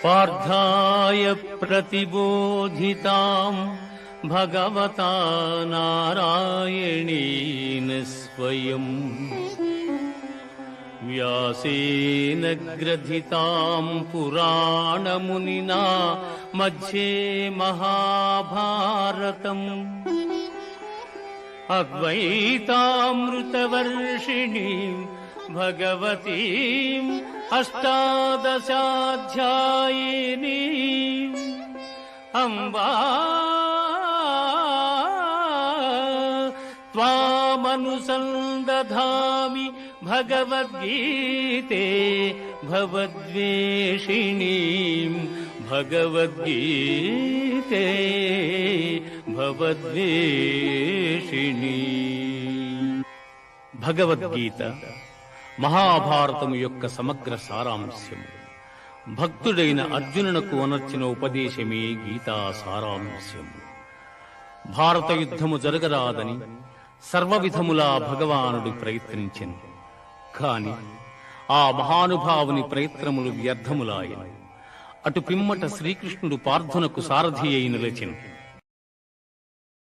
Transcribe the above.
పార్థాయ ప్రతిబోధితాం భగవతా నారాయణేన స్వయం వ్యాసేన గ్రథితాం పురాణమునినా మధ్యే మహాభారతం అద్వైతామృతవర్షిణీం భగవతీం అష్టాదశాధ్యాయినీం అంబా త్వామనుసందధామి భగవద్గీతే భవద్వేషిణీం భగవద్గీతే భవద్వేషిణీం. భగవద్గీత మహాభారతము యొక్క సమగ్ర సారాంశము. భక్తుడైన అర్జునునకు అనర్చిన ఉపదేశమే గీతా సారాంశము. భారత యుద్ధము జరగరాదని సర్వవిధములా భగవానుడు ప్రయత్నించెను. కాని ఆ మహానుభావుని ప్రయత్నములు వ్యర్థములాయను. అటు పిమ్మట శ్రీకృష్ణుడు పార్థునకు సారథి అయి నిలిచెను.